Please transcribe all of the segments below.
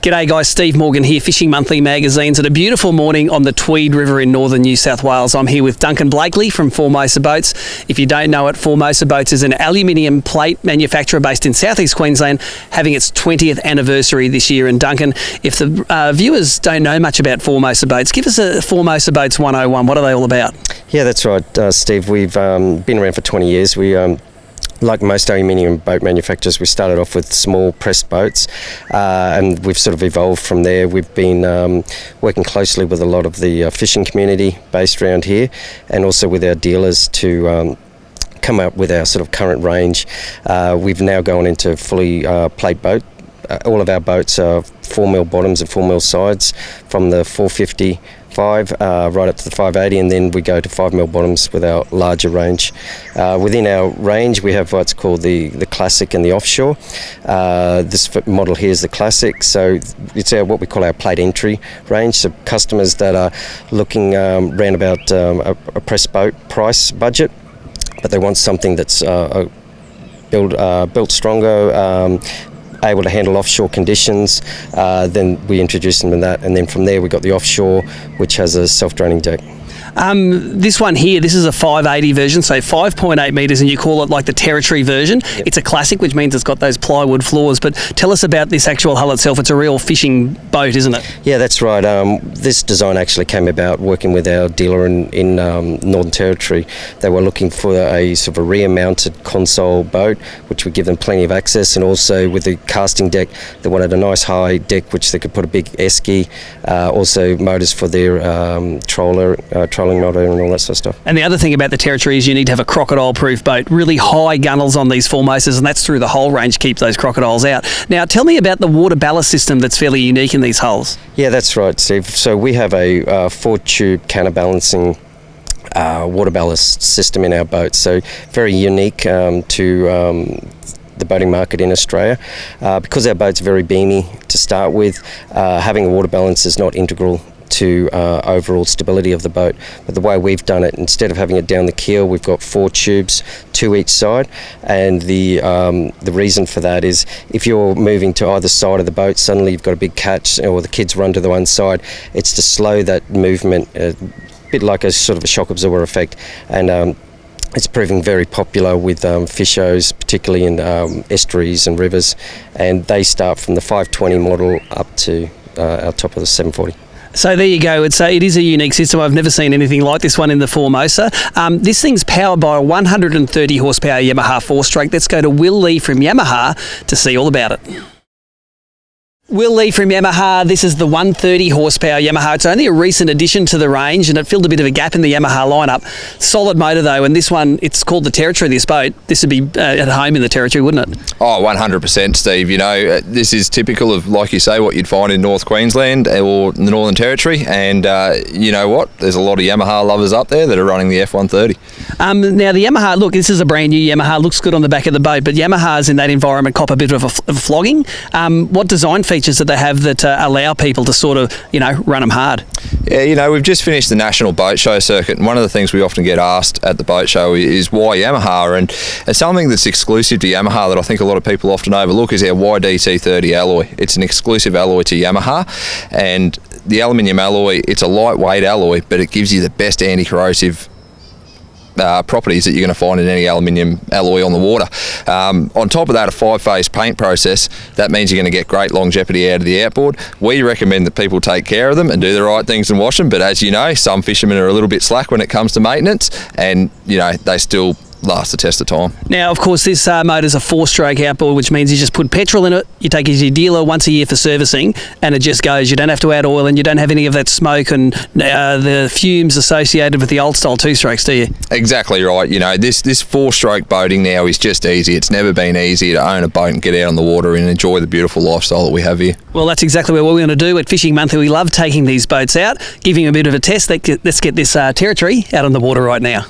G'day guys, Steve Morgan here, Fishing Monthly Magazines, at a beautiful morning on the Tweed River in northern New South Wales. I'm here with Duncan Blakely from Formosa Boats. If you don't know it, Formosa Boats is an aluminium plate manufacturer based in southeast Queensland, having its 20th anniversary this year. And Duncan, if the viewers don't know much about Formosa Boats, give us a Formosa Boats 101. What are they all about? Yeah, that's right, Steve. We've been around for 20 years. Like most aluminium boat manufacturers, we started off with small pressed boats, and we've sort of evolved from there. We've been working closely with a lot of the fishing community based around here, and also with our dealers to come up with our sort of current range. We've now gone into fully plate boat. All of our boats are 4mm bottoms and 4mm sides, from the 450 right up to the 580, and then we go to 5mm bottoms with our larger range. Within our range, we have what's called the Classic and the Offshore. This model here is the Classic, so it's what we call our plate entry range. So customers that are looking around about a pressed boat price budget, but they want something that's built stronger, able to handle offshore conditions, then we introduce them in that, and then from there we got the Offshore, which has a self-draining deck. This one here, this is a 580 version, so 5.8 metres, and you call it like the Territory version. Yep. It's a Classic, which means it's got those plywood floors. But tell us about this actual hull itself. It's a real fishing boat, isn't it? Yeah, that's right. This design actually came about working with our dealer in Northern Territory. They were looking for a sort of a rear-mounted console boat, which would give them plenty of access, and also with the casting deck, they wanted a nice high deck which they could put a big esky, also motors for their trolling motor and all that sort of stuff. And the other thing about the Territory is you need to have a crocodile-proof boat. Really high gunnels on these Formosas, and that's through the whole range, keep those crocodiles out. Now, tell me about the water ballast system that's fairly unique in these hulls. Yeah, that's right, Steve. So we have a 4-tube counterbalancing water ballast system in our boats. So very unique to the boating market in Australia. Because our boat's very beamy to start with, having a water balance is not integral to overall stability of the boat. But the way we've done it, instead of having it down the keel, we've got 4 tubes, 2 each side, and the reason for that is if you're moving to either side of the boat, suddenly you've got a big catch, or the kids run to the one side, it's to slow that movement, a bit like a sort of a shock absorber effect. And it's proving very popular with fishers, particularly in estuaries and rivers, and they start from the 520 model up to our top of the 740. So there you go. It is a unique system. I've never seen anything like this one in the Formosa. This thing's powered by a 130 horsepower Yamaha 4-stroke. Let's go to Will Lee from Yamaha to see all about it. Will Lee from Yamaha, this is the 130 horsepower Yamaha. It's only a recent addition to the range, and it filled a bit of a gap in the Yamaha lineup. Solid motor though, and this one, it's called the Territory, this boat. This would be at home in the Territory, wouldn't it? Oh, 100%, Steve. You know, this is typical of, like you say, what you'd find in North Queensland or the Northern Territory, and you know what? There's a lot of Yamaha lovers up there that are running the F130. Now the Yamaha, look, this is a brand new Yamaha, looks good on the back of the boat, but Yamahas in that environment cop a bit of a flogging. What design features that they have that allow people to sort of, run them hard? Yeah, we've just finished the National Boat Show circuit, and one of the things we often get asked at the boat show is why Yamaha, and something that's exclusive to Yamaha that I think a lot of people often overlook is our YDT30 alloy. It's an exclusive alloy to Yamaha, and the aluminium alloy, it's a lightweight alloy, but it gives you the best anti-corrosive properties that you're going to find in any aluminium alloy on the water. On top of that, a 5-phase paint process. That means you're going to get great longevity out of the outboard. We recommend that people take care of them and do the right things and wash them, but as you know, some fishermen are a little bit slack when it comes to maintenance, and they still last the test of time. Now, of course, this motor's a 4-stroke outboard, which means you just put petrol in it, you take it to your dealer once a year for servicing, and it just goes. You don't have to add oil, and you don't have any of that smoke and the fumes associated with the old-style 2-strokes, do you? Exactly right. This 4-stroke boating now is just easy. It's never been easier to own a boat and get out on the water and enjoy the beautiful lifestyle that we have here. Well, that's exactly what we're going to do at Fishing Monthly. We love taking these boats out, giving them a bit of a test. Let's get this Territory out on the water right now.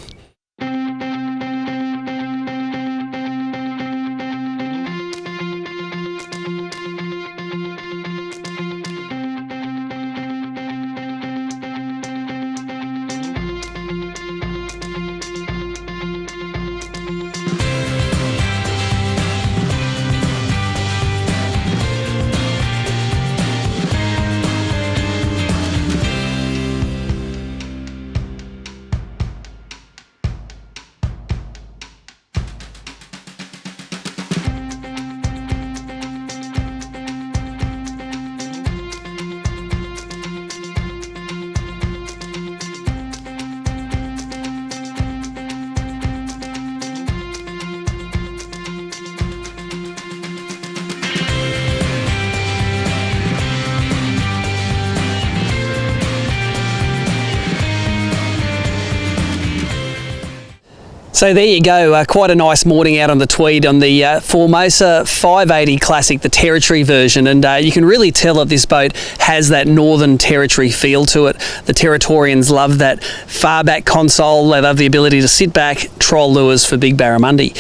So there you go, quite a nice morning out on the Tweed on the Formosa 580 Classic, the Territory version, and you can really tell that this boat has that Northern Territory feel to it. The Territorians love that far back console, they love the ability to sit back, troll lures for big barramundi.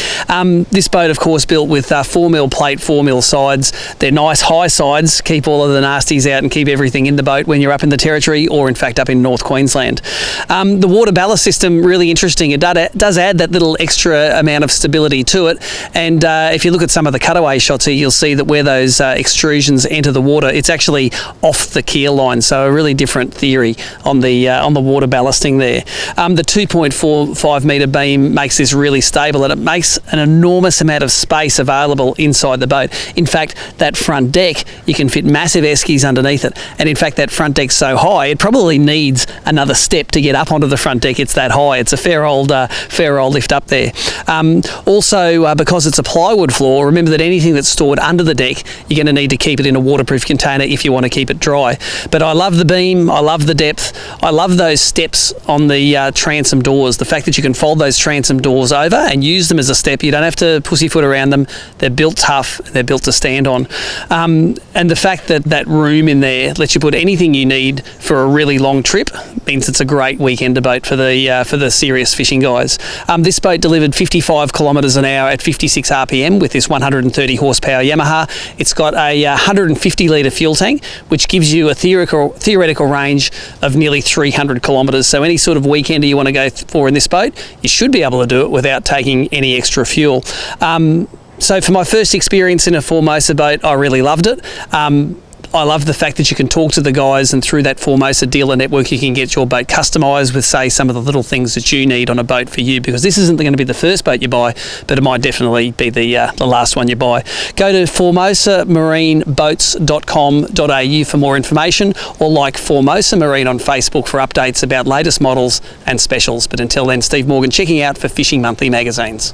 This boat, of course, built with 4mm plate, 4mm sides. They're nice high sides, keep all of the nasties out and keep everything in the boat when you're up in the Territory or in fact up in North Queensland. The water ballast system, really interesting. It does add that little extra amount of stability to it, and if you look at some of the cutaway shots here, you'll see that where those extrusions enter the water, it's actually off the keel line, so a really different theory on the water ballasting there. The 2.45 metre beam makes this really stable, and it makes an enormous amount of space available inside the boat. In fact, that front deck, you can fit massive eskies underneath it, and in fact that front deck's so high it probably needs another step to get up onto the front deck. It's that high. It's a fair old lift up there. Also, because it's a plywood floor, remember that anything that's stored under the deck, you're going to need to keep it in a waterproof container if you want to keep it dry. But I love the beam, I love the depth, I love those steps on the transom doors. The fact that you can fold those transom doors over and use them as a step, you don't have to pussyfoot around them. They're built tough, they're built to stand on. And the fact that that room in there lets you put anything you need for a really long trip means it's a great weekender boat for the serious fishing guys. This boat delivered 55 kilometres an hour at 56 RPM with this 130 horsepower Yamaha. It's got a 150 litre fuel tank, which gives you a theoretical range of nearly 300 kilometres. So any sort of weekender you want to go for in this boat, you should be able to do it without taking any extra fuel. So for my first experience in a Formosa boat, I really loved it. I love the fact that you can talk to the guys, and through that Formosa dealer network you can get your boat customised with, say, some of the little things that you need on a boat for you, because this isn't going to be the first boat you buy, but it might definitely be the last one you buy. Go to formosamarineboats.com.au for more information, or like Formosa Marine on Facebook for updates about latest models and specials. But until then, Steve Morgan checking out for Fishing Monthly magazines.